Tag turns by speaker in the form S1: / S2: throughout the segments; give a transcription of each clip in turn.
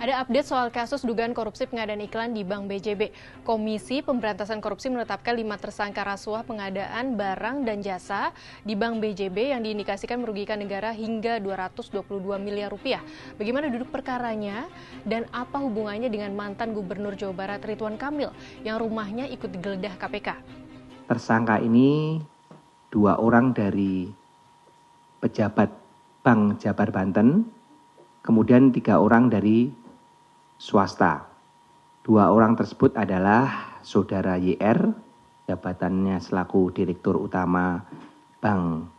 S1: Ada update soal kasus dugaan korupsi pengadaan iklan di Bank BJB. Komisi Pemberantasan Korupsi menetapkan 5 tersangka rasuah pengadaan barang dan jasa di Bank BJB yang diindikasikan merugikan negara hingga 222 miliar rupiah. Bagaimana duduk perkaranya dan apa hubungannya dengan mantan Gubernur Jawa Barat Ridwan Kamil yang rumahnya ikut digeledah KPK?
S2: Tersangka ini 2 orang dari pejabat Bank Jabar Banten, kemudian 3 orang dari swasta. 2 orang tersebut adalah Saudara YR, jabatannya selaku Direktur Utama Bank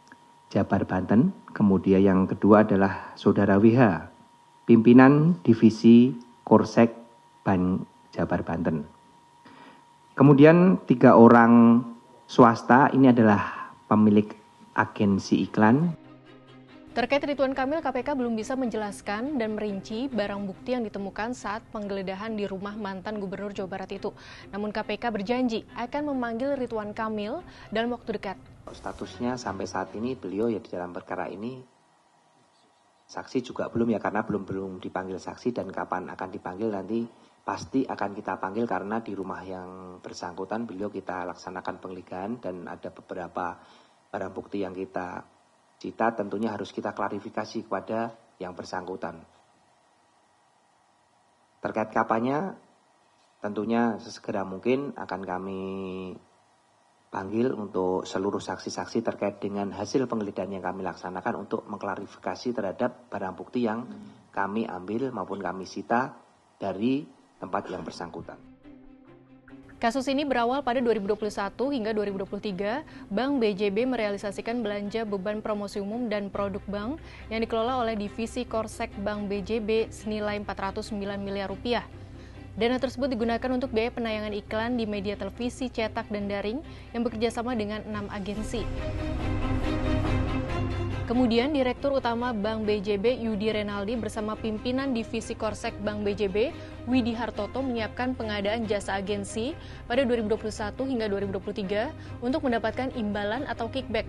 S2: Jabar Banten. Kemudian yang kedua adalah Saudara WH, pimpinan Divisi Korsek Bank Jabar Banten. Kemudian 3 orang swasta ini adalah pemilik agensi iklan.
S1: Terkait Ridwan Kamil, KPK belum bisa menjelaskan dan merinci barang bukti yang ditemukan saat penggeledahan di rumah mantan Gubernur Jawa Barat itu. Namun KPK berjanji akan memanggil Ridwan Kamil dalam waktu dekat.
S2: Statusnya sampai saat ini beliau ya di dalam perkara ini, saksi juga belum ya, karena belum dipanggil saksi, dan kapan akan dipanggil nanti pasti akan kita panggil karena di rumah yang bersangkutan beliau kita laksanakan penggeledahan dan ada beberapa barang bukti yang kita cita, tentunya harus kita klarifikasi kepada yang bersangkutan. Terkait kapannya, tentunya sesegera mungkin akan kami panggil untuk seluruh saksi-saksi terkait dengan hasil penggeledahan yang kami laksanakan untuk mengklarifikasi terhadap barang bukti yang kami ambil maupun kami sita dari tempat yang bersangkutan.
S1: Kasus ini berawal pada 2021 hingga 2023, Bank BJB merealisasikan belanja beban promosi umum dan produk bank yang dikelola oleh Divisi Korsek Bank BJB senilai 409 miliar rupiah. Dana tersebut digunakan untuk biaya penayangan iklan di media televisi, cetak, dan daring yang bekerjasama dengan 6 agensi. Kemudian, Direktur Utama Bank BJB Yudi Renaldi bersama pimpinan Divisi Korsek Bank BJB Widi Hartoto menyiapkan pengadaan jasa agensi pada 2021 hingga 2023 untuk mendapatkan imbalan atau kickback.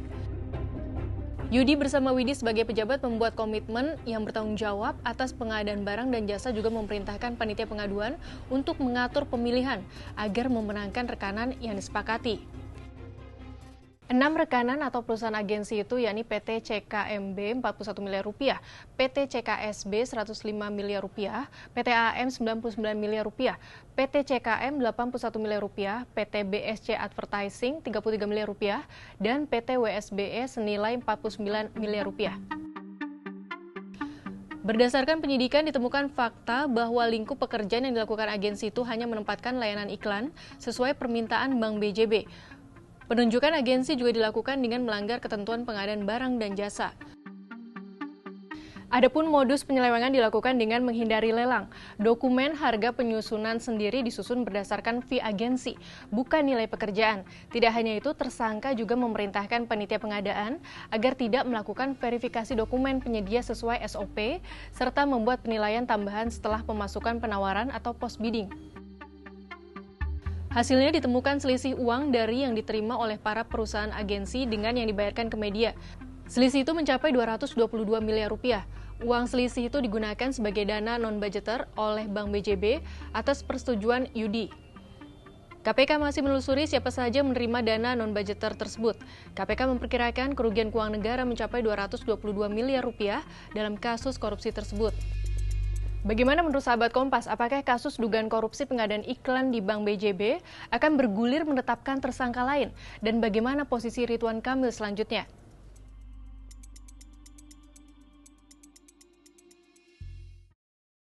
S1: Yudi bersama Widi sebagai pejabat membuat komitmen yang bertanggung jawab atas pengadaan barang dan jasa, juga memerintahkan panitia pengaduan untuk mengatur pemilihan agar memenangkan rekanan yang disepakati. 6 rekanan atau perusahaan agensi itu yakni PT CKMB 41 miliar rupiah, PT CKSB 105 miliar rupiah, PT AM 99 miliar rupiah, PT CKM 81 miliar rupiah, PT BSC Advertising 33 miliar rupiah, dan PT WSBE senilai 49 miliar rupiah. Berdasarkan penyidikan ditemukan fakta bahwa lingkup pekerjaan yang dilakukan agensi itu hanya menempatkan layanan iklan sesuai permintaan Bank BJB. Penunjukan agensi juga dilakukan dengan melanggar ketentuan pengadaan barang dan jasa. Adapun modus penyelewengan dilakukan dengan menghindari lelang. Dokumen harga penyusunan sendiri disusun berdasarkan fee agensi, bukan nilai pekerjaan. Tidak hanya itu, tersangka juga memerintahkan panitia pengadaan agar tidak melakukan verifikasi dokumen penyedia sesuai SOP, serta membuat penilaian tambahan setelah pemasukan penawaran atau post bidding. Hasilnya ditemukan selisih uang dari yang diterima oleh para perusahaan agensi dengan yang dibayarkan ke media. Selisih itu mencapai 222 miliar rupiah. Uang selisih itu digunakan sebagai dana non-budgeter oleh Bank BJB atas persetujuan Yudi. KPK masih menelusuri siapa saja menerima dana non-budgeter tersebut. KPK memperkirakan kerugian keuangan negara mencapai 222 miliar rupiah dalam kasus korupsi tersebut. Bagaimana menurut sahabat Kompas, apakah kasus dugaan korupsi pengadaan iklan di Bank BJB akan bergulir menetapkan tersangka lain? Dan bagaimana posisi Ridwan Kamil selanjutnya?